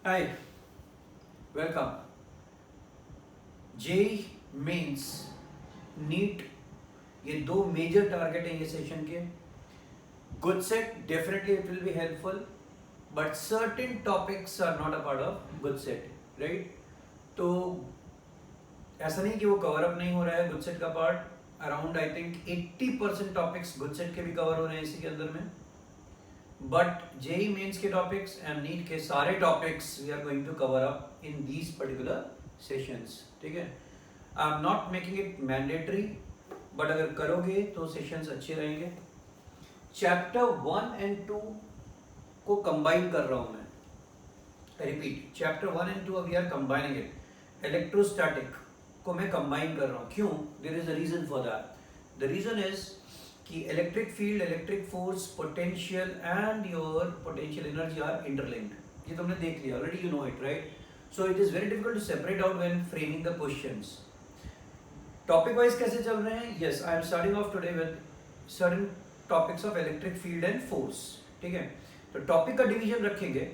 हाय, welcome. JEE Mains, NEET, ये दो major target हैं ये सेशन के। Good set, definitely it will be helpful, but certain topics are not a part of good set, right? तो ऐसा नहीं कि वो कवर अप नहीं हो रहा है गुड सेट का part. Around I think 80% topics good set के भी कवर हो रहे हैं इसी के अंदर में, बट जेई मेंस के टॉपिक्स एंड नीट के सारे topics we are going to cover up in these particular sessions, ठीक है? I am not making it mandatory, but अगर करोगे तो सेशंस अच्छे रहेंगे। चैप्टर 1 एंड 2 को कंबाइन कर रहा हूं मैं। Repeat, chapter 1 and 2 we are combining it. Electrostatic को मैं कंबाइन कर रहा हूं। क्यों? There is a reason for that. The reason is कि electric field, electric force, potential and your potential energy are interlinked. ये तुमने देख लिया already, you know it, right? So it is very difficult to separate out when framing the questions. Topic wise कैसे चल रहे हैं? Yes, I am starting off today with certain topics of electric field and force, ठीक है? तो topic का division रखेंगे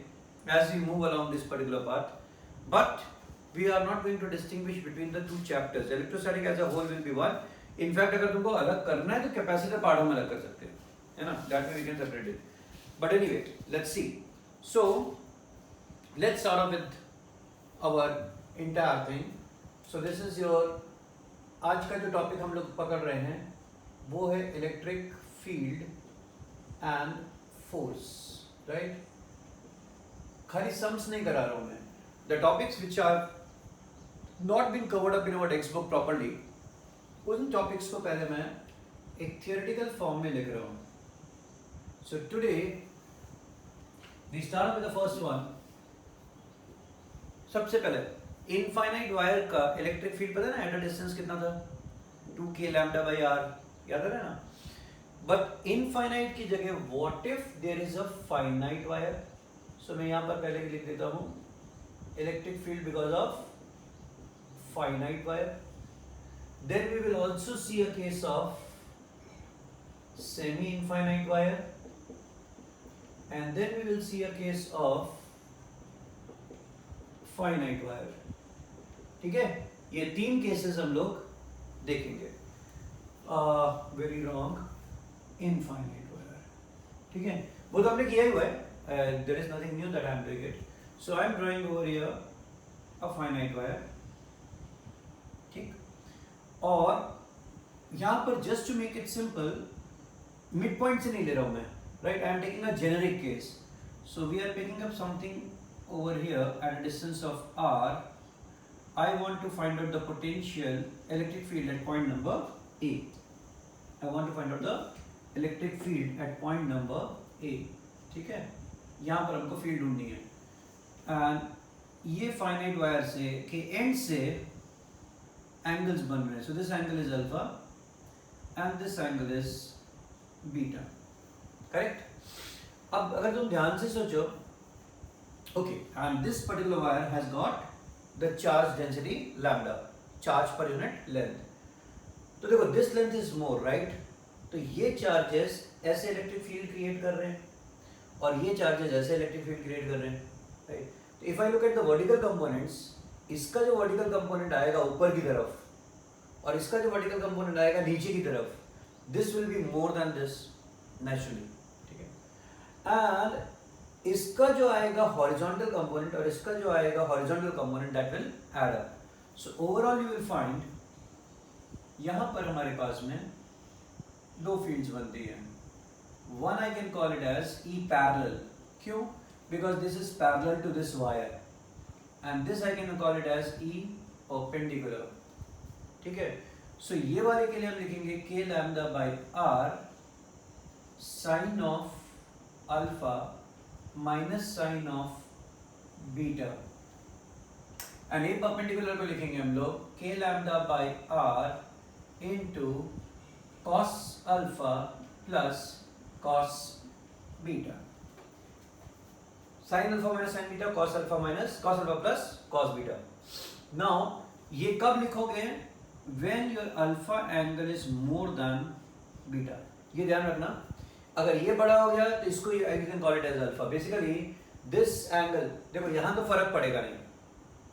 as we move along this particular path, but we are not going to distinguish between the two chapters. Electrostatic as a whole will be one. In fact, अगर तुमको अलग करना है तो कैपेसिटर पार्ट हम अलग कर सकते हैं, है ना? That way we can separate it. But anyway, let's see. So let's start off with our entire thing. So this is your आज का जो टॉपिक हम लोग पकड़ रहे हैं वो है electric field and force, right? खाली सम्स नहीं करा रहा हूं मैं। The topics which are not been covered up in our textbook properly, उन टॉपिक्स को पहले मैं एक थियोरेटिकल फॉर्म में लिख रहा हूं। So today we start with the first one. सबसे पहले इनफाइनाइट वायर का इलेक्ट्रिक फील्ड पता है ना? एट अ डिस्टेंस कितना था? 2k लैम्डा बाई r, याद है ना? बट इनफाइनाइट की जगह what if there is a finite wire? So मैं यहां पर पहले भी लिख देता हूं electric field because of finite wire. Then we will also see a case of semi infinite wire, and then we will see a case of finite wire. ठीक है? ये तीन केसेस हम लोग देखेंगे। वेरी रॉन्ग, इनफाइनाइट वायर, ठीक है? वो तो हमने किया ही हुआ है। There is nothing new that I am doing it. So I am drawing over here a finite wire, ठीक? और यहाँ पर just to make it simple, midpoint से नहीं ले रहा हूँ मैं, right? I am taking a generic case. So we are picking up something over here at a distance of r. I want to find out the potential electric field at point number A. I want to find out the electric field at point number A, ठीक है? यहाँ पर हमको field ढूंढनी है। And ये finite wire से के एंड से एंगल्स बन रहे हैं। So this angle is alpha and this angle is beta, correct? अब अगर तुम ध्यान से सोचो, okay, and this particular wire has got the charge density lambda, charge per unit length. तो देखो, this length is more, right? तो ये चार्जेस ऐसे इलेक्ट्रिक फील्ड क्रिएट कर रहे हैं और ये चार्जेस ऐसे इलेक्ट्रिक फील्ड क्रिएट कर रहे हैं, राइट? तो if I look at the vertical components, इसका जो वर्टिकल कंपोनेंट आएगा ऊपर की तरफ और इसका जो वर्टिकल कंपोनेंट आएगा नीचे की तरफ, this will be more than this naturally, ठीक है? एंड इसका जो आएगा हॉरिजॉन्टल कंपोनेंट और इसका जो आएगा horizontal component, that will add up. So overall you will find यहां पर हमारे पास में दो फील्ड्स बनती हैं। One I can call it as E parallel. क्यों? Because this is parallel to this wire, and this I can call it as E perpendicular, ठीक है? So ये वाले के लिए हम लिखेंगे k lambda by r sin of alpha minus sin of beta, and A perpendicular को लिखेंगे हम लोग k lambda by r into cos alpha plus cos beta. Sign alpha minus sine beta, cos alpha minus cos alpha plus cos beta. Now ये कब लिखोगे? When your alpha angle is more than beta. ये ध्यान रखना, अगर ये बड़ा हो गया तो इसको I can call it as alpha. Basically this angle, देखो यहाँ तो फर्क पड़ेगा नहीं,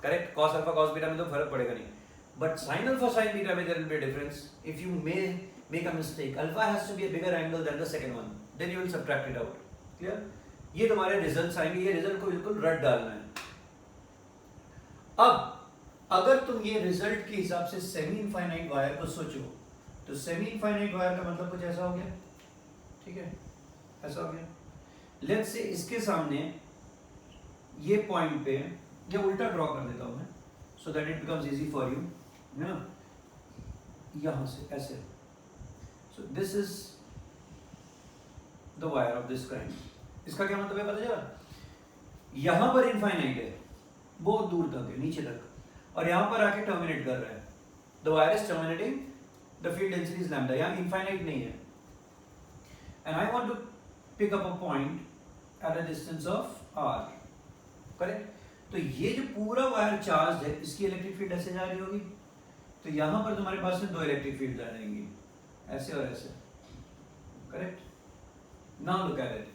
correct, cos alpha cos beta में तो फर्क पड़ेगा नहीं, but sine alpha sine beta में there will be a difference. If you may make a mistake, alpha has to be a bigger angle than the second one, then you will subtract it out. Clear? ये तुम्हारे results आएंगे, ये result को बिल्कुल रट डालना है. अब अगर तुम ये रिजल्ट के हिसाब से सेमी इनफाइनाइट वायर को सोचो, तो सेमी इनफाइनाइट वायर का मतलब कुछ ऐसा हो गया, ठीक है, ऐसा हो गया. लेट्स से इसके सामने ये पॉइंट पे, या उल्टा ड्रॉ कर देता हूं मैं so that it becomes easy for you, है ना, यहां से ऐसे. So this is the wire of this kind. इसका क्या मतलब है पता चला? यहां पर इनफाइनाइट है, बहुत दूर तक है, नीचे तक, और यहां पर आके टर्मिनेट कर रहा है. The wire is terminating, the field density is lambda. यहां इनफाइनाइट नहीं है, and I want to pick up a point at a distance of r. Correct? तो ये जो पूरा वायर चार्ज है, इसकी इलेक्ट्रिक फील्ड ऐसे जा रही होगी, तो यहां पर तुम्हारे पास में दो इलेक्ट्रिक फील्ड आ जाएंगी, ऐसे और ऐसे. Correct? Now look at it.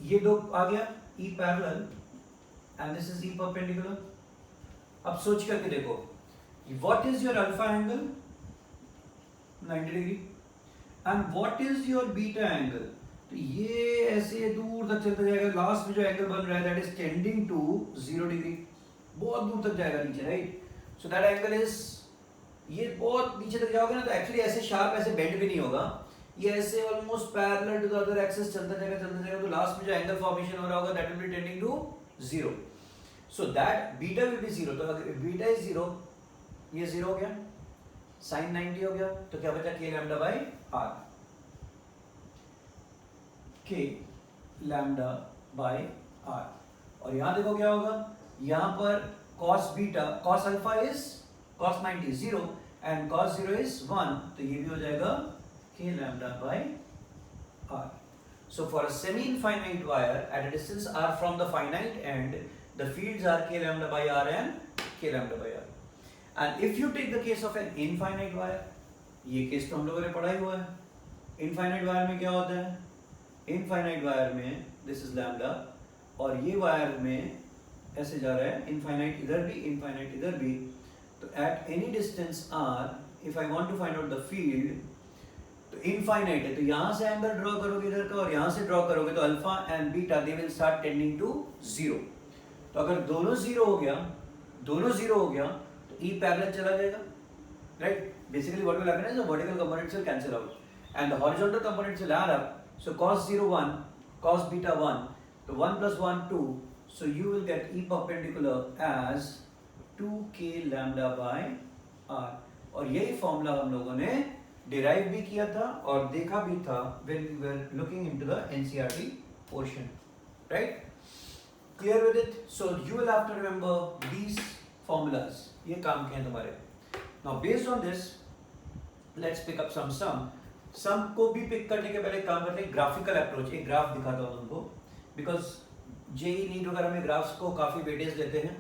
ये दो आ गया E parallel and this is E perpendicular. अब सोच करके देखो, what is your alpha angle? 90 degree. And what is your beta angle? तो ये ऐसे दूर तक चलता जाएगा, लास्ट में जो एंगल बन रहा है that is tending to 0 degree, बहुत दूर तक जाएगा नीचे, right? So that angle is, ये बहुत नीचे तक जाओगे ना तो एक्चुअली ऐसे शार्प ऐसे बेंड भी नहीं होगा, ये ऐसे almost parallel to the other axis चलता जाएगा, तो लास्ट में जो एंगल फॉर्मेशन हो रहा होगा that will be tending to 0. So that beta will be 0. तो अगर बीटा इज 0, ये 0 हो गया, sin 90 हो गया, तो क्या बचा? k lambda by r. k lambda by r. और यहां देखो क्या होगा, यहां पर cos beta, cos alpha is cos 90 0 and cos 0 is 1, तो ये भी हो जाएगा k lambda by r. So for a semi-infinite wire at a distance r from the finite end, the fields are k lambda by r and k lambda by r. And if you take the case of an infinite wire, ये case तो हम लोगों ने पढ़ा ही हुआ है. Infinite wire में क्या होता है? Infinite wire में this is lambda, और ये वायर में ऐसे जा रहा है, infinite इधर भी, infinite इधर भी. तो at any distance r, if I want to find out the field, तो इनफाइनाइट है, तो यहां से एंगल ड्रॉ करोगे इधर का और यहां से ड्रॉ करोगे तो alpha and beta they will start tending to 0. तो अगर दोनों 0 हो गया, दोनों 0 हो गया तो E पैरेलल चला जाएगा, right? Basically what will happen is the vertical components will cancel out and the horizontal components will add up. So cos 0 1, cos beta 1, तो 1 plus 1 2, so you will get E perpendicular as 2k lambda by r. और यही formula हम लोगों ने derive भी किया था और देखा भी था when we were looking into the NCERT portion, right? Clear with it? So you will have to remember these formulas. ये काम के हैं तुम्हारे. Now based on this, let's pick up some sum. Sum को भी पिक करने के पहले काम करते हैं ग्राफिकल अप्रोच. एक ग्राफ दिखाता हूँ तुमको, because JEE नीट वगैरह में ग्राफ्स को काफी वेटेज देते हैं,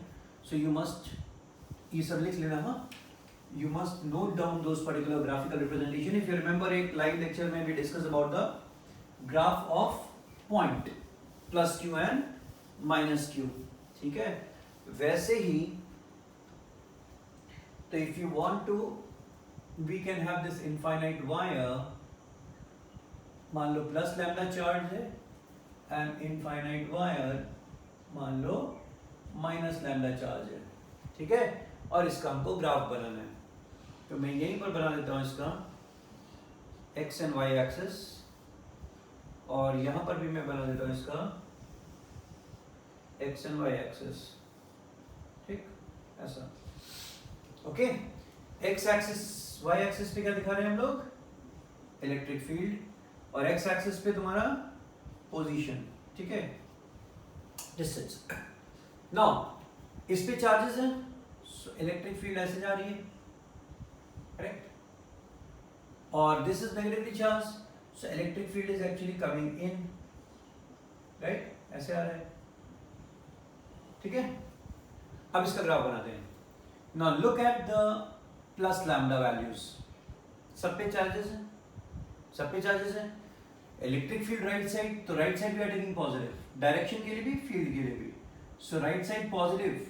so you must ये सब लिख लेना. हाँ, you must note down those particular graphical representation. If you remember एक live lecture में we discussed about the graph of point plus q and minus q. ठीक है? वैसे ही तो if you want to, we can have this infinite wire. मान लो plus lambda charge है and infinite wire मान लो minus lambda charge है. ठीक है? और इसका हमको ग्राफ बनाना है, तो मैं यहीं पर बना देता हूं इसका x एंड y एक्सिस, और यहां पर भी मैं बना देता हूं इसका x एंड y एक्सिस. ठीक, ऐसा. Okay, x axis y axis पे क्या दिखा रहे हैं हम लोग? इलेक्ट्रिक फील्ड, और x एक्सिस पे तुम्हारा पोजीशन. ठीक है, डिस्टेंस. नाउ इस पे चार्जेस हैं, इलेक्ट्रिक फील्ड ऐसे जा रही है, करेक्ट, और this is negatively charge, so electric field is actually coming in, right, ऐसे आ रहा है. ठीक है, अब इसका ग्राफ बनाते हैं. Now look at the plus lambda values. सब पे चार्जेस हैं, सब पे चार्जेस हैं. इलेक्ट्रिक फील्ड राइट साइड, तो right side we are taking positive, direction के लिए भी फील्ड के लिए भी, सो राइट साइड पॉजिटिव,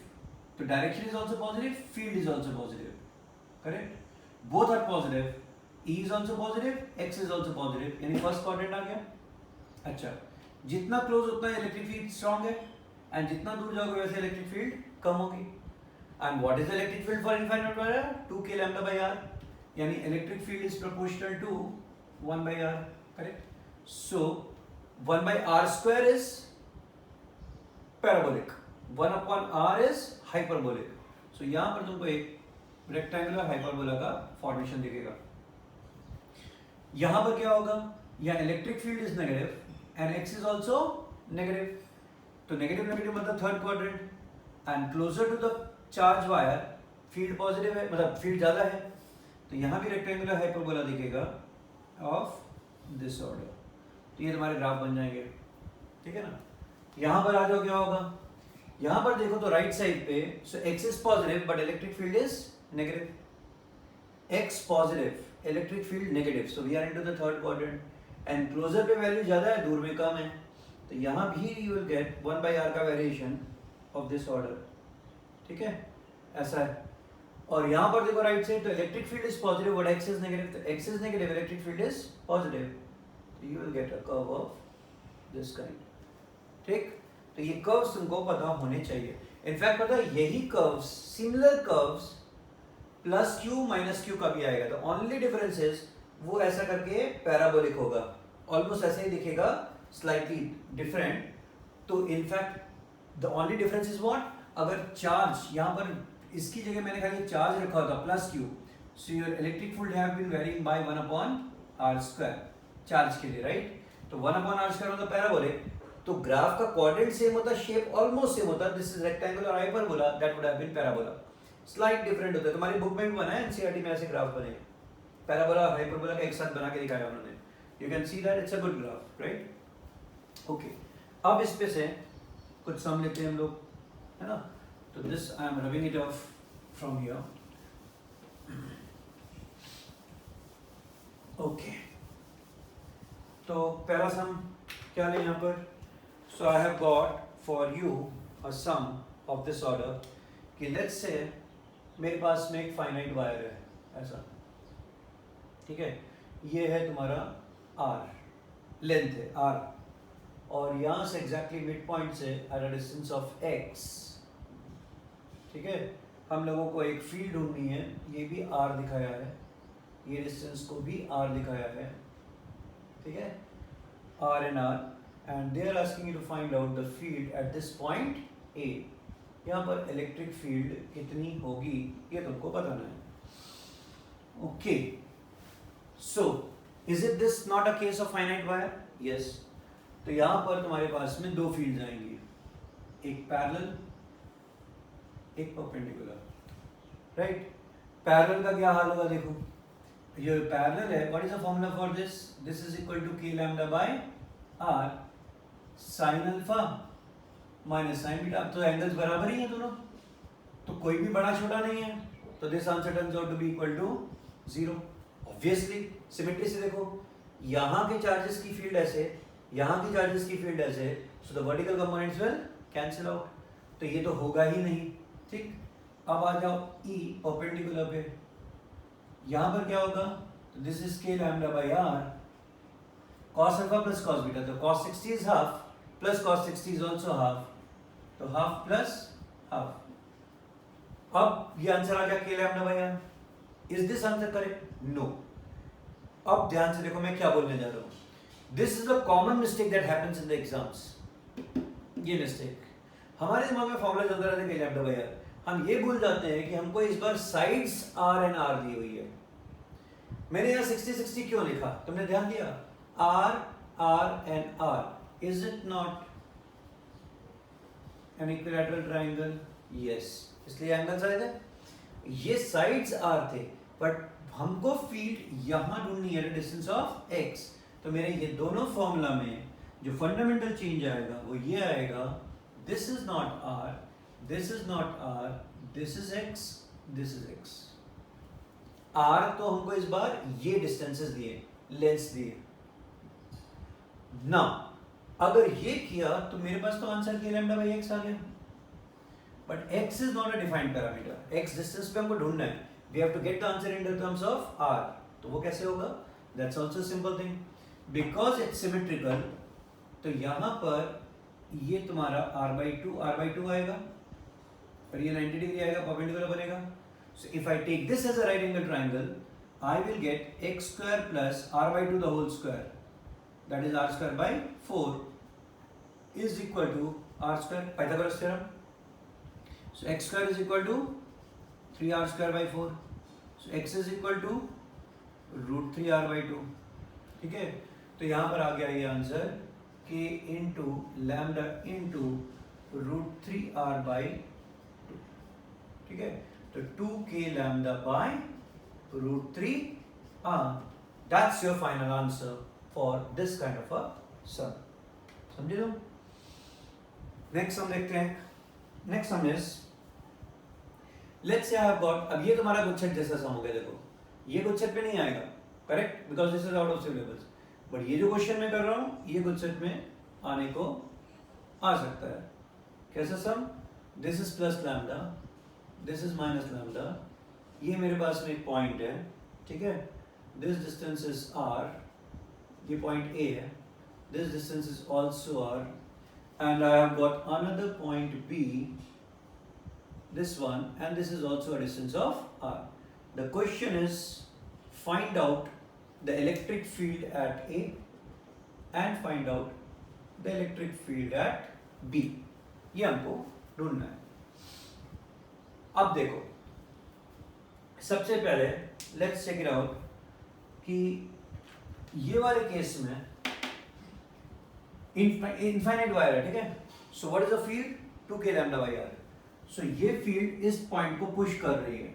तो direction is also positive, field is also positive, correct, both are positive, E is also positive, X is also positive, यानी first quadrant आ गया. अच्छा, जितना क्लोज उतना इलेक्ट्रिक फील्ड स्ट्रॉन्ग है, एंड जितना दूर जाओगे वैसे इलेक्ट्रिक फील्ड कम होगी. And what is electric field for infinite wire? 2k lambda by r, यानी electric field is proportional to 1 by r, correct. So 1 by r square is parabolic, 1 upon r is hyperbolic. सो यहाँ पर तुमको एक rectangular hyperbola का formation दिखेगा. यहां पर क्या होगा? यहाँ electric field is negative and x is also negative, तो नेगेटिव नेगेटिव मतलब third quadrant, and closer to the charge wire field positive है, मतलब फील्ड ज्यादा है, तो यहां भी रेक्टेंगुलर हाइपरबोला दिखेगा ऑफ दिस ऑर्डर. तो ये तुम्हारे ग्राफ बन जाएंगे, ठीक है ना. यहां पर आ जाओ, क्या होगा? यहां पर देखो तो राइट साइड पे, so X is positive but electric field is negative, X positive, electric field negative, so we are into the third quadrant, and closer पे वैल्यू ज्यादा है, दूर में कम है, तो यहां भी you will get 1 by r का वेरिएशन ऑफ दिस ऑर्डर, ठीक है, ऐसा है. और यहां पर देखो राइट साइड, तो electric field is positive but X is negative, तो x is negative, electric field is positive, तो you will get a curve of this kind, ठीक. तो ये कर्व्स तुमको पता होने चाहिए. इनफैक्ट पता है, यही curves, similar curves plus Q minus Q का भी आएगा, तो ओनली डिफरेंस इज वो ऐसा करके पैराबोलिक होगा, ऑलमोस्ट ऐसे ही दिखेगा, स्लाइटली डिफरेंट. तो in fact the only difference is what, अगर चार्ज यहाँ पर इसकी जगह मैंने खाली चार्ज रखा होता plus q, so your electric field have been varying by 1 upon r square charge के लिए, राइट. तो 1 upon r square होता पैराबोलिक, तो ग्राफ का क्वाड्रेंट सेम होता, शेप ऑलमोस्ट सेम होता, this is rectangular hyperbola, that would have been parabola. Slight different होता है, तुम्हारी बुक में भी बना है, एनसीईआरटी में ऐसे ग्राफ बने, पैराबोला हाइपरबोला का एक साथ बना के दिखाया उन्होंने. You can see that it's a good graph, right. Okay, अब इस पे से कुछ सम लेते हैं हम लोग, है ना. तो this I am rubbing it off from here. Okay, तो पहला सम क्या लें यहाँ पर? So I have got for you a sum of this order कि लेट्स से मेरे पास में एक फाइनाइट वायर है ऐसा, ठीक है, ये है तुम्हारा r, लेंथ है r, और यहाँ से एग्जैक्टली मिड पॉइंट से eight a distance of x, ठीक है, हम लोगों को एक फील्ड ढूंढनी है, ये भी r दिखाया है, ये डिस्टेंस को भी r दिखाया है, ठीक है, r and r, and they are asking you to find out the field at this point A. यहाँ पर इलेक्ट्रिक फील्ड कितनी होगी ये तुमको बताना है. Okay, so is it this not a case of finite wire? Yes. तो यहाँ पर तुम्हारे पास में दो फील्ड्स आएंगी, एक पैरेलल, एक परपेंडिकुलर, राइट. पैरेलल का क्या हाल होगा? देखो, ये पैरेलल है, what is the formula for this? This is equal to k lambda by r sine alpha minus sine beta. तो एंगल्स बराबर ही हैं दोनों, तो कोई भी बड़ा छोटा नहीं है, तो this answer turns out to be equal to 0. Obviously symmetry से देखो, यहाँ के चार्जेस की फील्ड ऐसे, यहाँ की चार्जेस की फील्ड ऐसे, so the vertical components will cancel out, तो ये तो होगा ही नहीं, ठीक. अब आ जाओ E परपेंडिकुलर पे, यहाँ पर क्या होगा? तो this is k lambda by r cos alpha plus cos beta, तो cos 60 is half plus cos 60 is also half, तो हाफ प्लस हाफ. अब ये आंसर आ गया k lambda by r. Is this answer correct? No. अब ध्यान से देखो मैं क्या बोलने जा रहा हूं. This is the common mistake that happens in the exams. ये मिस्टेक हमारे दिमाग में फॉर्मूला चलता रहता है k लैम्डा बाय r, हम ये भूल जाते हैं कि हमको इस बार साइड्स r एंड r दी हुई है. मैंने यहाँ 60-60 क्यों लिखा? तुमने ध्यान दिया? r r and r, is it not an equilateral triangle? Yes. इसलिए एंगल्स आए थे. ये साइड्स r थे, बट हमको फील्ड यहाँ ढूंढनी है डिस्टेंस ऑफ x. तो मेरे ये दोनों फॉर्मूला में जो फंडामेंटल चेंज आएगा वो ये आएगा, this is not r, this is not r, this is x, this is x. r तो हमको इस बार ये डिस्टेंसेस दिए, लेंथ्स दिए, ना अगर ये किया तो मेरे पास तो answer k lambda by x आ गया, but x is not a defined parameter, x distance पे हमको ढूंढना है, we have to get the answer in terms of r, तो वो कैसे होगा, that's also simple thing, because it's symmetrical, तो यहां पर ये तुम्हारा r/2 आएगा और ये 90 डिग्री आएगा, परपेंडिकुलर बनेगा, so if I take this as a right angle triangle I will get x square plus r/2 the whole square, that is r square by 4 is equal to r square, Pythagoras theorem. So x square is equal to 3r square by 4. So x is equal to root 3r by 2. ठीक है, तो यहाँ पर आ गया ये answer k into lambda into root 3r by 2. ठीक है, तो 2k lambda by root 3r. That's your final answer for this kind of a sum. समझे तुम? Next sum देखते हैं. Next sum is, let's say I have got, अब ये तुम्हारा गुच्छट जैसा सम हो गया, देखो ये गुच्छट पे नहीं आएगा, correct, because this is out of syllabus, but ये जो क्वेश्चन मैं कर रहा हूँ ये गुच्छट में आने को आ सकता है. कैसा sum? This is plus lambda, this is minus lambda, ये मेरे पास में एक पॉइंट है, ठीक है, दिस डिस्टेंस इज r, ये पॉइंट a है, this distance is also r, and I have got another point b, this one, and this is also a distance of r. The question is, find out the electric field at a and find out the electric field at b. ये हमको ढूंढना है. अब देखो, सबसे पहले let's check it out कि ये वाले केस में इनफाइनाइट वायर है, ठीक है, so what is the field, 2k lambda by r. सो ये फील्ड इस पॉइंट को पुश कर रही है,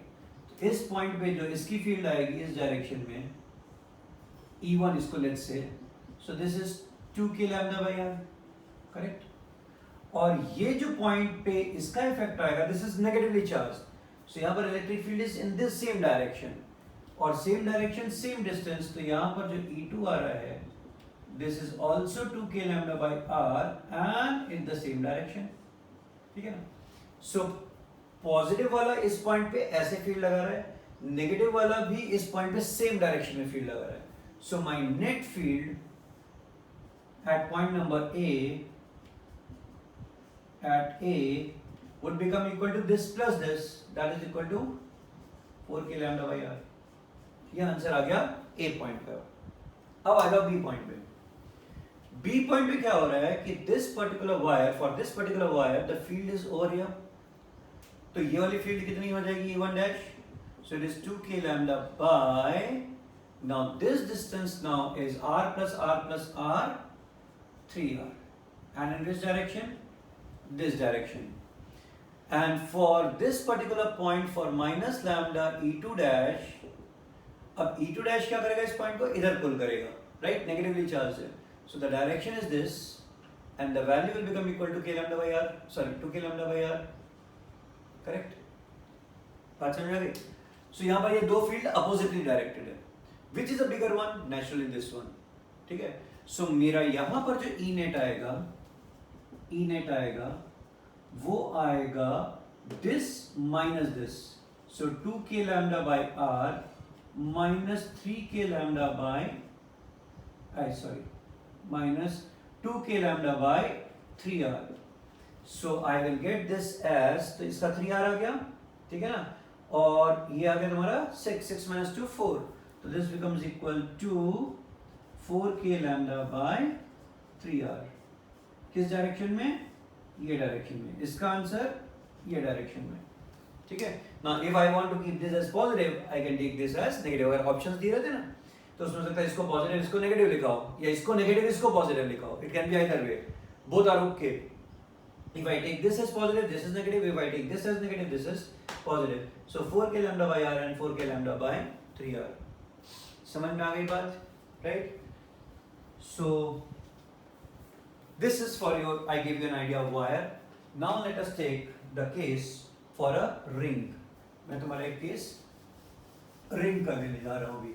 तो इस पॉइंट पे जो इसकी फील्ड आएगी इस डायरेक्शन में E1 इसको let's say, so this is 2k lambda by r, correct, और ये जो पॉइंट पे इसका इफेक्ट आएगा, दिस इज नेगेटिवली चार्ज, सो यहाँ पर electric field is in this same direction, और सेम डायरेक्शन सेम डिस्टेंस, तो यहाँ पर जो E2 आ रहा है this is also 2k lambda by r and in the same direction, ठीक है ना. सो पॉजिटिव वाला इस पॉइंट पे ऐसे फील्ड लगा रहा है, नेगेटिव वाला भी इस पॉइंट पे सेम डायरेक्शन में फील्ड लगा रहा है, so my net field at point number a would become equal to this plus this, that is equal to 4k lambda by r. ये आंसर आ गया a पॉइंट का. अब आ जाओ b पॉइंट पे. b पॉइंट पे क्या हो रहा है कि this particular wire, for this particular wire the field is over here, तो ये वाली फील्ड कितनी हो जाएगी, E1 dash, so it is 2k lambda by, now this distance now is r plus r 3r, and in which direction, this direction, and for this particular point for minus lambda E2 dash, अब E2 dash क्या करेगा, इस point को इधर पुल करेगा, right, negatively charge है, so the direction is this and the value will become equal to k lambda by r, sorry 2k lambda by r, correct, बात समझ आ गई. so यहाँ पर ये दो फील्ड अपोजिटली डायरेक्टेड है, which is a bigger one, naturally this one, ठीक है. so मेरा यहाँ पर जो E net आएगा वो आएगा this minus this, so 2k lambda by r minus 3k lambda by minus 2k lambda by 3r. so I will get this as, तो इसका 3r आ गया, ठीक है ना, और ये आ गया तुम्हारा 6 minus 2 4, तो this becomes equal to 4k lambda by 3r. किस डायरेक्शन में, ये डायरेक्शन में, इसका आंसर ये डायरेक्शन में, ठीक है. now if I want to keep this as positive I can take this as negative. अगर ऑप्शंस दिए रहते ना तो उसमें सकता है इसको पॉजिटिव इसको नेगेटिव लिखाओ, या इसको नेगेटिव इसको पॉजिटिव लिखाओ, it can be either way, both are okay. if I take this as positive this is negative, if I take this as negative this is positive, so 4k lambda by r and 4k lambda by 3r. समझ में आ गई बात, right. so this is for your, I give you an idea of wire. now let us take the case for a ring. मैं तुम्हारा एक case ring करने ले जा रहा हूं अभी.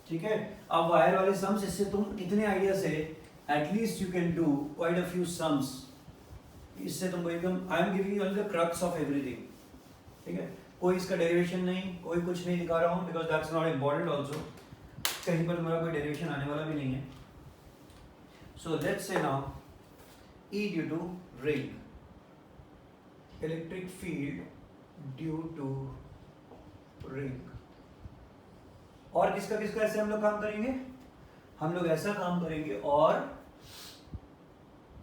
ठीक है, अब वायर वाले सम्स, इससे तुम इतने आइडिया से at least you can do quite a few sums. इससे तुमको एकदम, I am giving you the crux of everything, ठीक है। कोई इसका डेरिवेशन नहीं, कोई कुछ नहीं दिखा रहा हूँ, because that's not important also, कहीं पर तुम्हारा कोई डेरिवेशन आने वाला भी नहीं है। So let's say now E due to ring, electric field due to ring. और किसका किसका ऐसे हम लोग काम करेंगे, हम लोग ऐसा काम करेंगे, और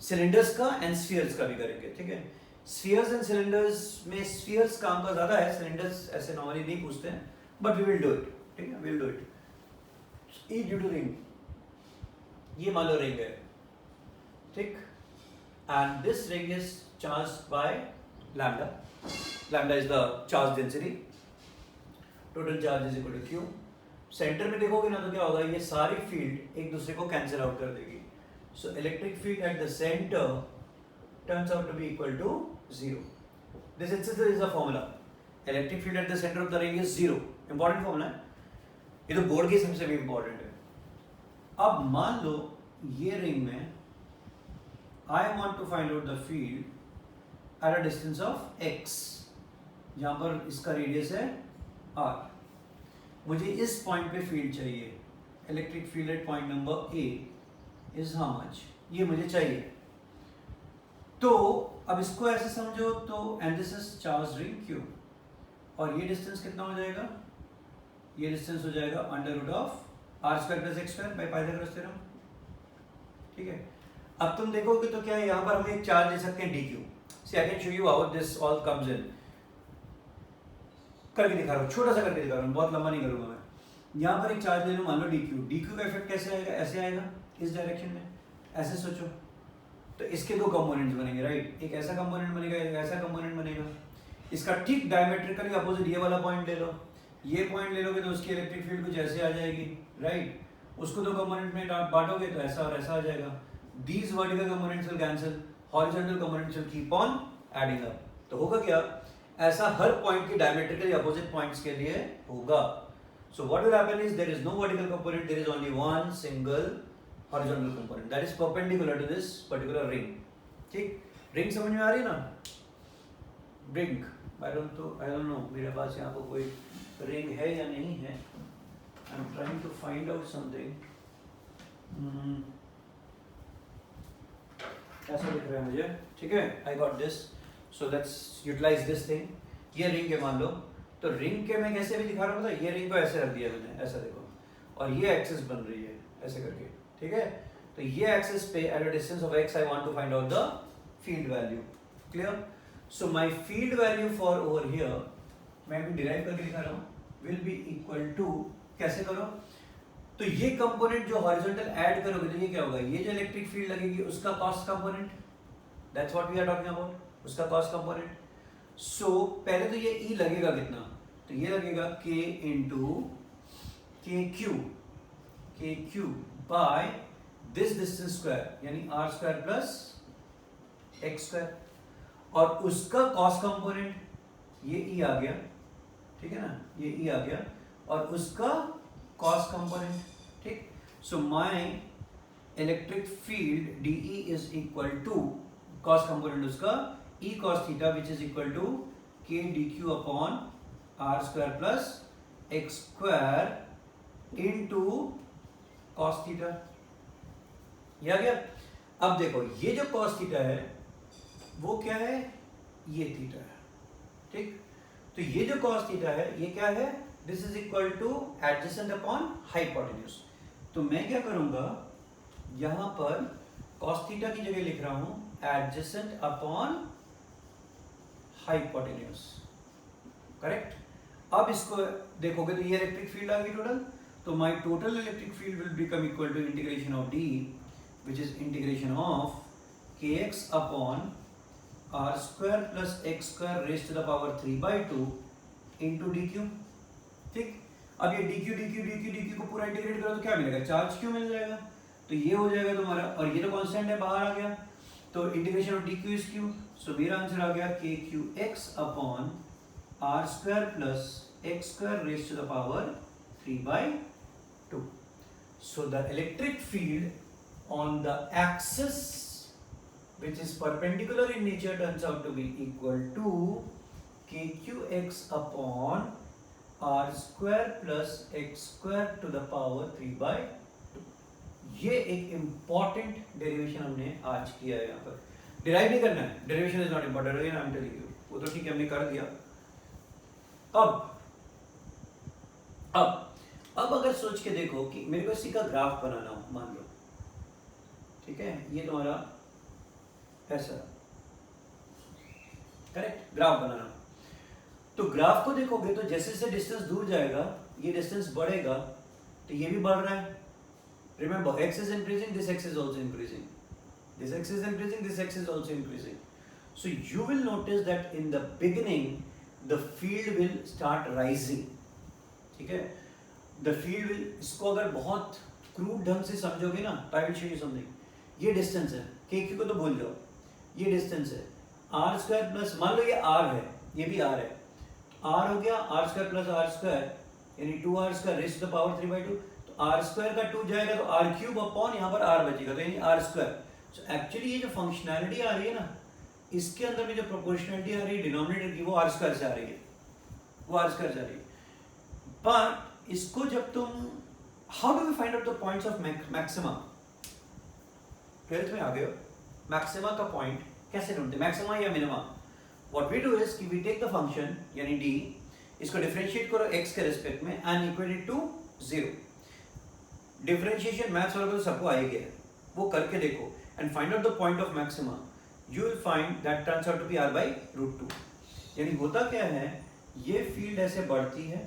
सिलेंडर्स का एंड स्फीयर्स का भी करेंगे, ठीक है। स्फीयर्स एंड सिलेंडर्स में स्फीयर्स काम का ज्यादा है, सिलेंडर्स ऐसे नॉर्मली नहीं पूछते हैं, but we will do it, ठीक है, we will do it. E due to ring, ये मान लो रिंग है, ठीक, and this ring is charged by lambda, lambda is the charge density, total charge is equal to Q। Centre में देखोगे ना तो क्या होगा, ये सारी फील्ड एक दूसरे को कैंसिल आउट कर देगी, so electric field at the centre turns out to be equal to 0. This itself is a formula. Electric field at the center of the ring is 0. Important formula है, ये तो board के हिसाब से भी important है। अब मान लो ये रिंग में I want to find out the field at a distance of x, जहाँ पर इसका रेडियस है r। मुझे इस पॉइंट पे फील्ड चाहिए, electric field at point number A is how much, ये मुझे चाहिए। तो अब इसको ऐसे समझो, तो and this is charge ring Q, और ये डिस्टेंस कितना हो जाएगा, ये डिस्टेंस हो जाएगा under root of r square plus x square by Pythagoras theorem, ठीक है। अब तुम देखोगे तो क्या है, यहाँ पर हम एक चार्ज ले सकते हैं dq। See I can show you how this all comes in, करके दिखा रहा हूँ, छोटा सा करके दिखा रहा हूँ, बहुत लंबा नहीं करूंगा मैं। यहाँ पर एक चार्ज ले लूँ, मान लो dq का इफेक्ट कैसे आएगा, ऐसे आएगा इस डायरेक्शन में, ऐसे सोचो, तो इसके दो कंपोनेंट्स बनेंगे, राइट, एक ऐसा कंपोनेंट बनेगा, एक ऐसा कंपोनेंट बनेगा। इसका ठीक डायमेट्रिकली अपोजिट ये वाला पॉइंट ले लो, ये पॉइंट ले लोगे तो उसकी इलेक्ट्रिक फील्ड कुछ ऐसे आ जाएगी, राइट। उसको दो कंपोनेंट में बांटोगे तो ऐसा और ऐसा आ जाएगा। These vertical components will cancel, horizontal components will keep on adding up. तो होगा क्या, ऐसा हर पॉइंट के डायमेट्रिकली अपोजिट पॉइंट्स के लिए होगा। So what will happen is there is no vertical component, there is only one single horizontal component that is perpendicular to this particular ring, ठीक। रिंग समझ में आ रही है ना, रिंग, I don't know मेरे पास यहाँ पर कोई रिंग है या नहीं है, I am trying to find out something। ऐसा दिख रहा है मुझे, ठीक है, I got this, so let's utilize this thing। ये रिंग है मान लो, तो रिंग के मैं कैसे भी दिखा रहा हूँ, ये रिंग को ऐसे रख दिया मैंने, ऐसा देखो, और ये एक्सिस बन रही है ऐसे करके, ठीक है। तो ये एक्सिस पे at a distance of x I want to find out the field value, clear. So my field value for over here, मैं भी डिराइव करके दिखा रहा हूँ, विल बी इक्वल टू, कैसे करो, तो ये कंपोनेंट जो हॉरिजॉन्टल ऐड करोगे तो ये क्या होगा, ये जो इलेक्ट्रिक फील्ड लगेगी उसका cos component, that's what we are talking about, उसका कॉस्ट कंपोनेंट। सो पहले तो ये E लगेगा कितना, तो ये लगेगा K into KQ by this distance square, यानी r square plus x square, और उसका कॉस्ट कंपोनेंट ये E आ गया, ठीक है ना, ये E आ गया, और उसका कॉस्ट कंपोनेंट, ठीक। So my electric field DE is equal to cos component उसका E cos theta which is equal to K dq upon r square plus x square into cos theta, ये आ गया। अब देखो ये जो cos थीटा है वो क्या है, ये थीटा है, ठीक। तो ये जो cos थीटा है ये क्या है, this is equal two adjacent upon hypotenuse. तो मैं क्या करूंगा, यहां पर cos थीटा की जगह लिख रहा हूं एडजेसेंट अपॉन हाइपोटेन्यूज, करेक्ट। अब इसको देखोगे तो ये इलेक्ट्रिक फील्ड आ गई टोटल, तो my total electric field will become equal to integration of D which is integration of kx upon r square plus x square raised to the power 3/2 into dq, ठीक। अब ये dq को पूरा integrate करो तो क्या मिलेगा, चार्ज q मिल जाएगा, तो ये हो जाएगा तुम्हारा, और ये तो कांस्टेंट है बाहर आ गया, तो integration of dq is q, सो मेरा आंसर आ गया kqx upon r square plus x square raised to the power 3/2। So the electric field on the axis which is perpendicular in nature turns out to be equal to kqx upon r square plus x square to the power 3/2. ये एक important derivation हमने आज किया है यहाँ पर. Derive नहीं करना है, derivation is not important, again I am telling you. वो तो ठीक है हमने कर दिया. अब अगर सोच के देखो कि मेरे को इसी का ग्राफ बनाना हो, मान लो, ठीक है, ये तुम्हारा ऐसा, करेक्ट, ग्राफ बनाना. तो ग्राफ को देखोगे तो जैसे जैसे डिस्टेंस दूर जाएगा ये डिस्टेंस बढ़ेगा, तो ये भी बढ़ रहा है. Remember x is increasing, this x is also increasing, this x is increasing, this x is also increasing. So you will notice that in the beginning the field will start rising. ठीक है, the field will, इसको अगर बहुत crude ढंग से समझोगे ना, I will show you something. ये डिस्टेंस है, kq को तो भूल जाओ, ये डिस्टेंस है r स्क्वायर प्लस, मान लो ये r है, ये भी r है, r हो गया r square plus r square यानी 2r square raise to the power 3/2. तो r स्क्वायर का 2 जाएगा तो r क्यूब अपॉन यहाँ पर r बचेगा, तो यानी r स्क्वायर. सो एक्चुअली ये जो फंक्शनैलिटी आ रही है ना, इसके अंदर में जो प्रोपोर्शनैलिटी आ रही है डिनोमिनेटर की, वो r स्क्वायर से आ रही है, वो r स्क्वायर से आ रही है. बट इसको जब तुम, how do we find out the points of maxima? 12th में आ गए हो, मैक्सिमा का पॉइंट कैसे ढूंढते, मैक्सिमा या minima? What we do is कि we take the function यानी d, इसको डिफरेंशिएट करो x के रिस्पेक्ट में and equate it to 0. Differentiation maths वालों को तो सबको आ ही गया है, वो करके देखो and find out the point of maxima. You will find that turns out to be r by root 2. यानी होता क्या है, ये फील्ड ऐसे बढ़ती है,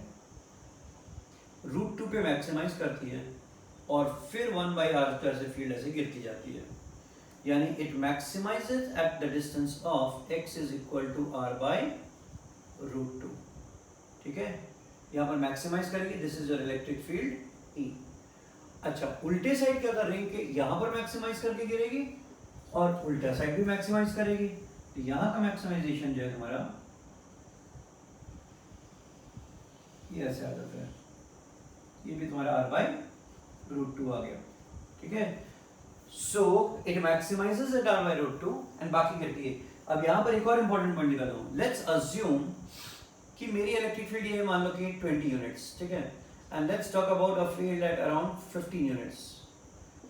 रूट 2 पे मैक्सिमाइज करती है और फिर 1 by r स्क्वायर से फील्ड ऐसे गिरती जाती है. यानी it maximizes at the distance of x is equal to r by root 2. ठीक है, यहाँ पर मैक्सिमाइज करेंगे, this is your electric field E. अच्छा, उल्टे साइड क्या कर रही है, यहाँ पर मैक्सिमाइज करके गिरेगी और उल्टा साइड भी मैक्सिमाइज करेगी. तो यहाँ का मैक्सिमाइजेशन जो है तुम्हारा ये ऐसे आ जाता है, ये भी तुम्हारा r by root 2 आ गया. ठीक है, so it maximizes at r by root 2 and बाकी करती है. अब यहाँ पर एक और इंपॉर्टेंट पॉइंट निकालता हूँ. लेट्स अज्यूम कि मेरी इलेक्ट्रिक फील्ड ये मान लो कि 20 यूनिट्स, ठीक है, and let's talk about a field at around 15 units.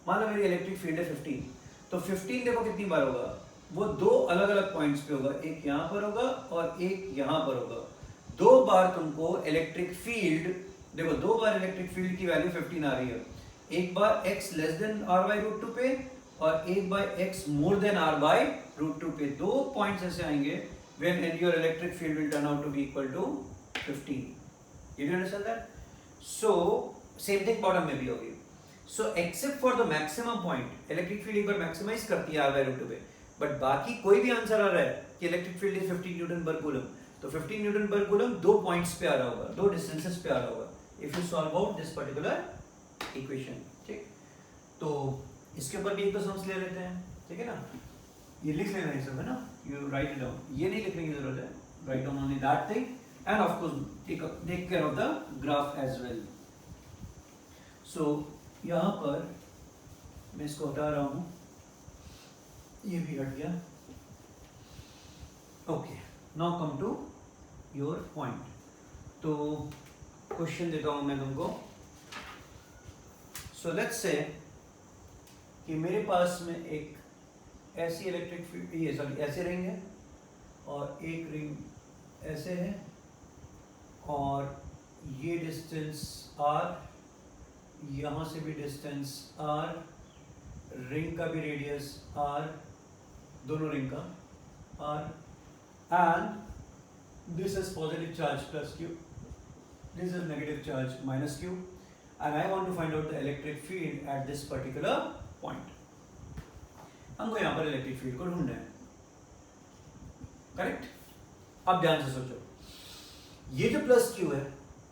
मान लो मेरी इलेक्ट्रिक फील्ड है 15, तो 15 देखो कितनी बार होगा, वो दो अलग अलग पॉइंट्स पे होगा, एक यहाँ पर होगा और एक यहाँ पर होगा. 2 बार तुमको इलेक्ट्रिक फील्ड, देखो 2 बार इलेक्ट्रिक फील्ड की वैल्यू 15 आ रही है. एक बार x less than r by root 2 पे और एक बार x more than r by root 2 पे. 2 पॉइंट्स ऐसे आएंगे when your electric field will turn out to be equal to 15. Did you understand that? So same thing bottom में भी होगी. So except for the maximum point, electric field एक बार maximize करती है r by root 2 पे, but बाकी कोई भी आंसर आ रहा है कि electric field is 15 न्यूटन पर कूलम, तो 15 न्यूटन पर कूलम 2 पॉइंट्स पे आ रहा होगा, 2 डिस्टेंसेस पे आ रहा होगा. If you solve out this particular equation, ठीक, तो इसके ऊपर भी एक दो सम्स ले लेते हैं. ठीक है ना, ये लिख लेना है सब, है ना, यू राइट इट डाउन, ये नहीं लिखने की जरूरत है, write down only that thing and of course take care of the graph as well. So यहाँ पर मैं इसको हटा रहा हूँ, ये भी हट गया. Okay, now come to your point. तो क्वेश्चन देता हूँ मैं तुमको. सो लेट्स से कि मेरे पास में एक ऐसी इलेक्ट्रिक फील्ड, ये सॉरी ऐसे रिंग है और एक रिंग ऐसे है और ये डिस्टेंस r, यहाँ से भी डिस्टेंस r, रिंग का भी रेडियस r, दोनों रिंग का r, and this is positive charge plus q, this is negative charge minus q, and I want to find out the electric field at this particular point. हमको यहाँ पर electric field को ढूंढना है, correct. अब ध्यान से सोचो, ये जो प्लस q है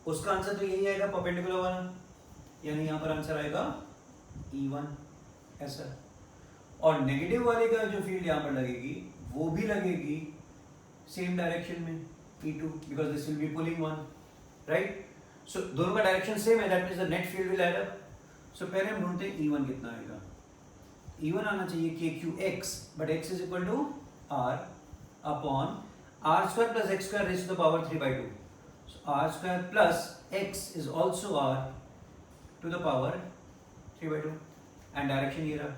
उसका आंसर तो यही आएगा परपेंडिकुलर वाला, यानी यहाँ पर आंसर आएगा E1 ऐसा. और नेगेटिव वाले का जो फील्ड यहाँ पर लगेगी वो भी लगेगी सेम डायरेक्शन में E2, because this will be pulling one, right. So दोनों का डायरेक्शन सेम है, that means the net field will add up. So पहले हम ढूंढते हैं E1 कितना आएगा। E1 आना चाहिए KQX, but X is equal to R upon R square plus X square raise to the power 3/2। So R square plus X is also R to the power 3/2 and direction ये रहा,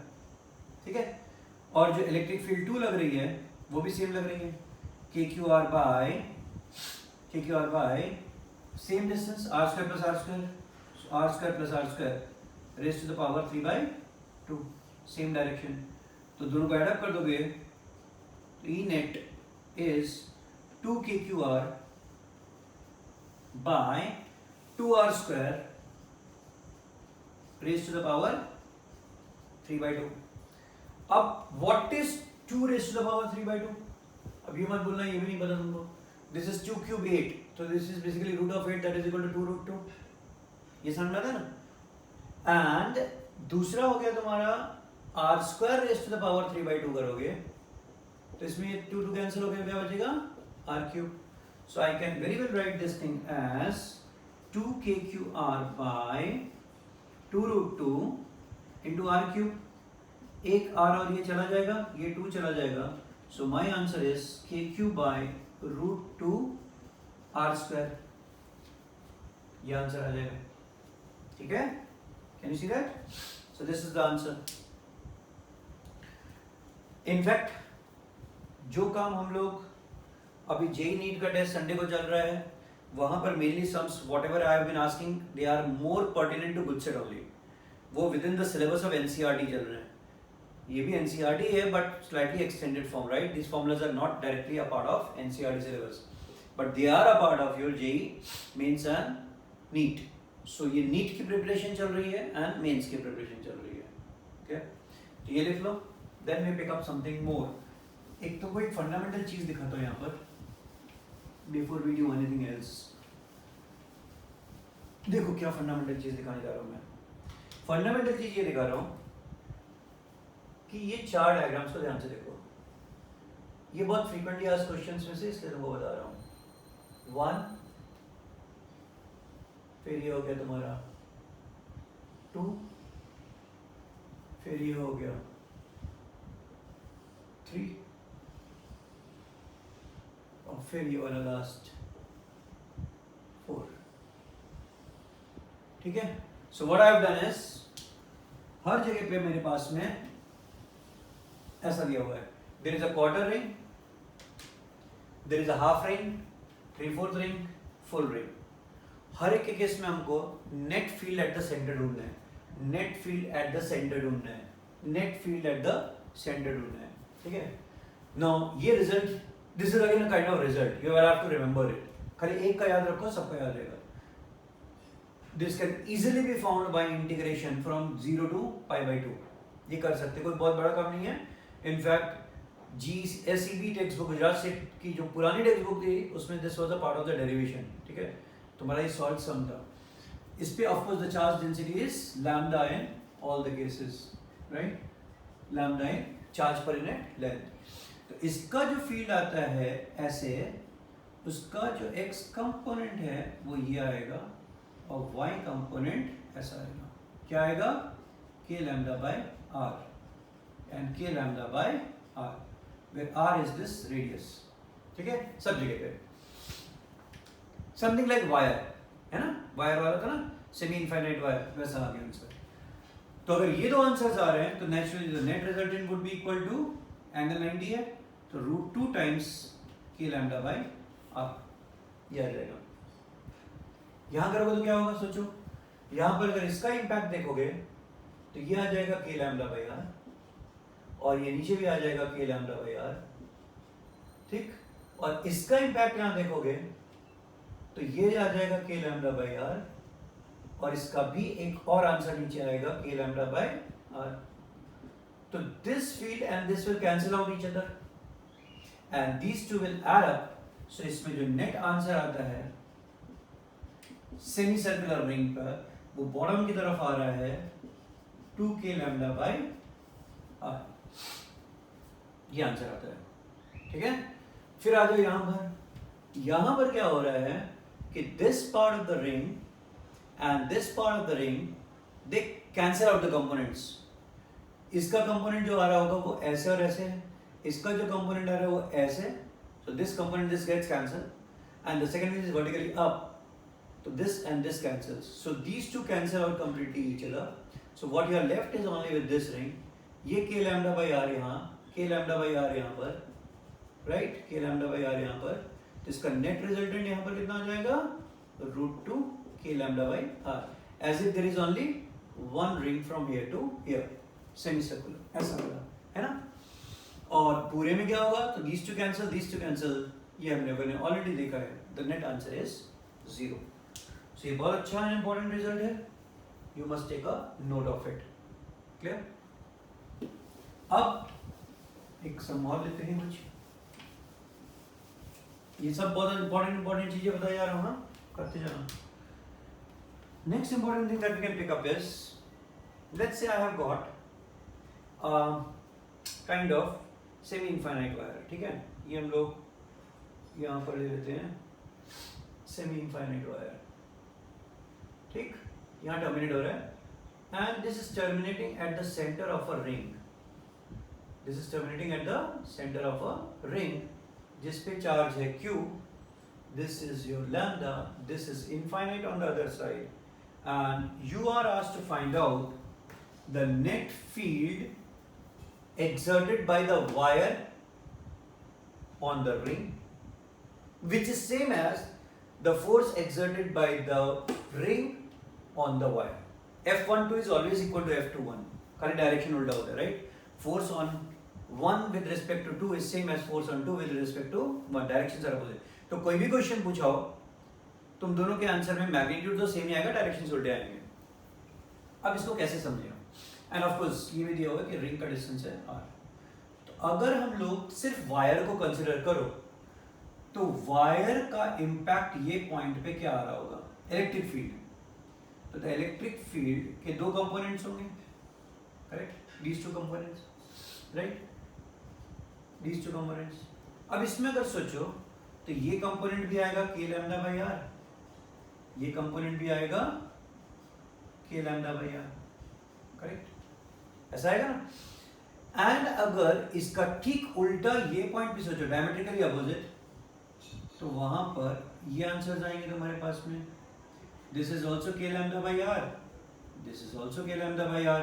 ठीक है। और जो electric field 2 लग रही है वो भी सेम लग रही है, KQR by same distance R square plus R square, R square plus R square raise to the power 3/2, same direction. तो दोनों को ऐड अप कर दोगे तो E net is 2KQR by 2R square raised to the power 3/2। अब what is 2 raised to the power 3/2? अब ये मत बोलना ये भी नहीं पता तुमको। This is 2 cube 8, so this is basically root of 8 that is equal to 2 root 2। ये समझ में आता है ना। एंड दूसरा हो गया तुम्हारा R square raised to the power 3/2 करोगे तो इसमें 2 2 कैंसिल हो गया, क्या बचेगा R cube। So I can very well write this thing as 2KQR by 2 root 2 into R cube। एक R और ये चला जाएगा, ये 2 चला जाएगा। So my answer is KQ by root 2 R square। ये आंसर आ जाएगा, ठीक है। Can you see that? So this is the answer। In fact जो काम हम लोग अभी JEE नीट का टेस्ट संडे को चल रहा है वहां पर mainly sums whatever I have been asking they are more pertinent to good set only. वो within the syllabus of NCERT चल रहे हैं। ये भी NCERT है but slightly extended form, right. This formulas are not directly a part of NCERT syllabus but they are a part of your JEE mains and NEET. So ये NEET की preparation चल रही है एंड मेंस की preparation चल रही है, okay. तो ये लिख लो, then we pick up something more. एक तो कोई फंडामेंटल चीज दिखाता हूं यहाँ पर before we do anything else. देखो क्या फंडामेंटल चीज दिखाने जा रहा हूं मैं। फंडामेंटल चीज ये दिखा रहा हूं कि ये 4 डायग्राम्स को ध्यान से देखो। ये बहुत फ्रीक्वेंटली आस्क्ड क्वेश्चंस में से इसलिए तुमको बता रहा हूं। 1, फिर ये हो गया तुम्हारा 2, फिर ये हो गया 3 और फिर ये वाला लास्ट 4, ठीक है। So what I have done is हर जगह पे मेरे पास में ऐसा दिया हुआ है। There is a quarter ring, there is a half ring, 3/4 ring, full ring. हर एक के केस में हमको net field at the centre ढूंढना है, net field at the centre ढूंढना है, net field at the centre ढूंढना है, ठीक है। नाउ ये result, this is again a kind of result, you have to remember it. खाली एक का याद रखो, सबका याद रहेगा। This can easily be found by integration from 0 to π/2। ये कर सकते, कोई बहुत बड़ा काम नहीं है। In fact SEB text book, Gujarat से की जो पुरानी टेक्स्ट बुक थी उसमें this was a part of the derivation, ठीक है। तुम्हारा ये सॉल्व सम था। इस पे of course the charge density is lambda in all the cases, right. Lambda in charge per unit length. तो इसका जो फील्ड आता है ऐसे, उसका जो x कंपोनेंट है वो ये आएगा और y कंपोनेंट ऐसा आएगा। क्या आएगा? k lambda by r and k lambda by r, where r is this radius, ठीक है। सब जगह पे समथिंग लाइक वायर है ना, वायर वाला था ना, सेमी इनफाइनाइट वायर, वैसा आ गया आंसर। तो अगर ये दो आंसर्स आ रहे हैं तो naturally the net resultant would be equal to angle 90 है तो √2 times k lambda by r, ये आ जाएगा। यहां करोगे तो क्या होगा सोचो, यहां पर अगर इसका इंपैक्ट देखोगे तो ये आ जाएगा k लैम्डा बाय r और ये नीचे भी आ जाएगा k लैम्डा बाय r, ठीक। और इसका इंपैक्ट यहां देखोगे तो ये आ जाएगा k लैम्डा बाय r और इसका भी एक और आंसर नीचे आएगा k लैम्डा बाय r। तो this field and this will cancel out each other and these two will add up. So इसमें जो नेट आंसर आता है सेमी सर्कुलर रिंग पर, वो बॉटम की तरफ आ रहा है 2k लैम्डा बाय r, ये आंसर आता है, ठीक है। फिर आ जाओ यहां पर क्या हो रहा है कि this part of the ring and this part of the ring, they cancel out the components. इसका कंपोनेंट जो आ रहा होगा वो ऐसे और ऐसे है, इसका जो कंपोनेंट आ रहा है वो ऐसे, so this component this gets cancelled and the second one is vertically up, so this and this cancels, so these two cancel out completely each other, so what you are left is only with this ring, ये k lambda by r यहाँ, k lambda by r यहाँ पर, right, k lambda by r यहाँ पर, तो इसका net resultant यहाँ पर कितना आ जाएगा, √2 k lambda by r, as if there is only one ring from here to here, semicircular, ऐसा होगा, है ना। और पूरे में क्या होगा, तो these two cancel, ये हम लोगों ने ऑलरेडी देखा है, the net answer is 0. So ये बहुत अच्छा है, important result है, you must take a note of it, clear? अब एक सम और लेते हैं कुछ, ये सब बहुत important चीजें बताई जा रहा हूँ ना, करते जाना। Next important thing that we can pick up is, let's say I have got kind of semi infinite wire, ठीक है, ये हम लोग यहाँ पर ले लेते हैं सेमी इनफाइनाइट वायर, ठीक, यहाँ टर्मिनेट हो रहा है and this is terminating at the centre of a ring, this is terminating at the centre of a ring जिस पे चार्ज है Q, this is your lambda, this is infinite on the other side and you are asked to find out the net field exerted by the wire on the ring, which is same as the force exerted by the ring on the wire. F12 is always equal to F21, खाली direction उल्टा होता है, right. Force on 1 with respect to 2 is same as force on 2 with respect to 1, direction are opposite. तो कोई भी question पूछाओ तुम दोनों के आंसर में मैग्नीट्यूड तो सेम ही आएगा, डायरेक्शन उल्टे आएंगे। अब इसको कैसे समझें, एंड ऑफ कोर्स ये भी दिया होगा कि रिंग का डिस्टेंस है r, तो अगर हम लोग सिर्फ वायर को कंसिडर करो तो वायर का इंपैक्ट ये पॉइंट पे क्या आ रहा होगा, इलेक्ट्रिक फील्ड, तो द इलेक्ट्रिक फील्ड के दो कंपोनेंट्स होंगे, correct, these two components, right, these two components. अब इसमें अगर सोचो तो ये कंपोनेंट भी आएगा k लैम्डा बाई r, ये कंपोनेंट भी आएगा k lambda by r, correct, ऐसा आएगा ना। एंड अगर इसका ठीक उल्टा ये पॉइंट भी सोचो, डायमेट्रिकली अपोजिट, तो वहां पर ये आंसर आएंगे तुम्हारे पास में, this is also k lambda by r, this is also k lambda by r,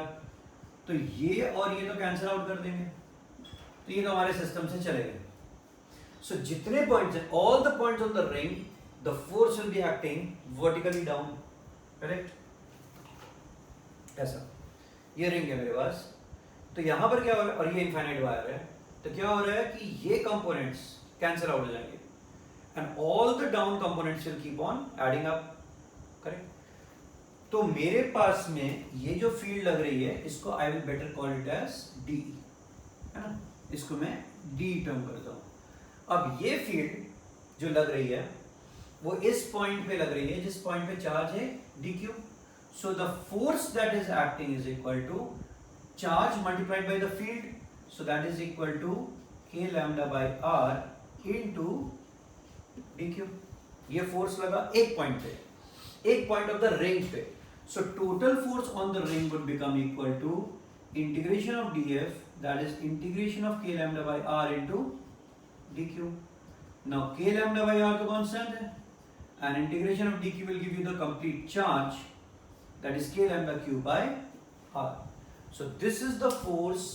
तो ये और ये तो कैंसिल आउट कर देंगे, तो ये तो हमारे सिस्टम से चले गए। सो जितने पॉइंट्स हैं, all the points on the ring, the force will be acting vertically down, correct, ऐसा। ये रिंग है मेरे पास, तो यहां पर क्या हो रहा है, और ये इनफाइनाइट वायर है, तो क्या हो रहा है कि ये कंपोनेंट्स कैंसिल आउट हो जाएंगे and all the down components will keep on adding up, correct. तो मेरे पास में ये जो फील्ड लग रही है इसको I will better call it as D, है ना, इसको मैं डी टर्म करता हूं। अब ये फील्ड जो लग रही है वो इस पॉइंट पे लग रही है जिस पॉइंट पे चार्ज है dq, so the force that is acting is equal to charge multiplied by the field, so that is equal to k lambda by r into dq। ये फोर्स लगा एक पॉइंट पे, एक पॉइंट ऑफ द रिंग पे, so total force on the ring would become equal to integration of df, that is integration of k lambda by r into dq। now k lambda by r तो constant है and integration of dq will give you the complete charge, that is k lambda q by r। so this is the force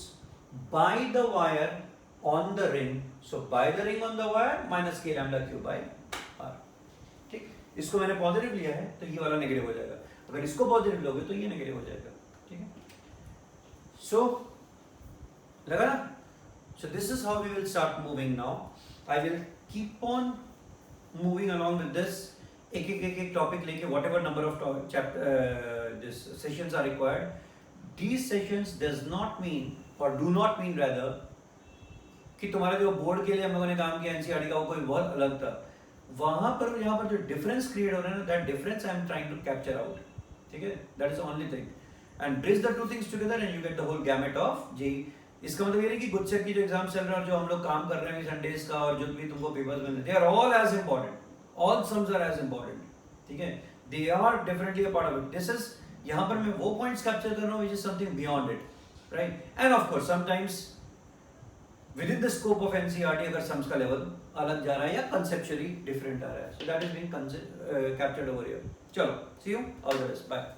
by the wire on the ring, so by the ring on the wire minus k lambda q by r, ठीक। इसको मैंने positive लिया है तो ये वाला negative हो जाएगा, अगर इसको पॉजिटिव लोगे तो ये नेगेटिव हो जाएगा, ठीक है। सो लगा ना, so this is how we will start moving now। I will keep on moving along with this, एक टॉपिक लेके whatever number of this sessions are required। These sessions does not mean or do not mean rather कि तुम्हारा जो board के लिए हम लोगों ने काम किया एनसीईआरटी का वो कोई बहुत अलग था, वहां पर यहाँ पर जो डिफरेंस क्रिएट हो रहा है ना, that difference I am trying to capture out, ठीक है, that is only thing, and bridge the two things together and you get the whole gamut of JEE. इसका मतलब ये नहीं कि गुडसेट की जो एग्जाम चल रहा है और जो हम लोग काम कर रहे हैं संडेज का और जो भी तुमको पेपर्स मिल रहे हैं, they are all as important, all sums are as important, ठीक है, they are definitely a part of it. This is यहाँ पर मैं वो पॉइंट्स कैप्चर कर रहा हूँ which is something beyond it, right. And of course sometimes within the scope of NCERT अगर सम्स का लेवल अलग जा रहा है या कंसेप्चुअली डिफरेंट आ रहा है, so that is being captured over here. चलो, see you, all the best, bye.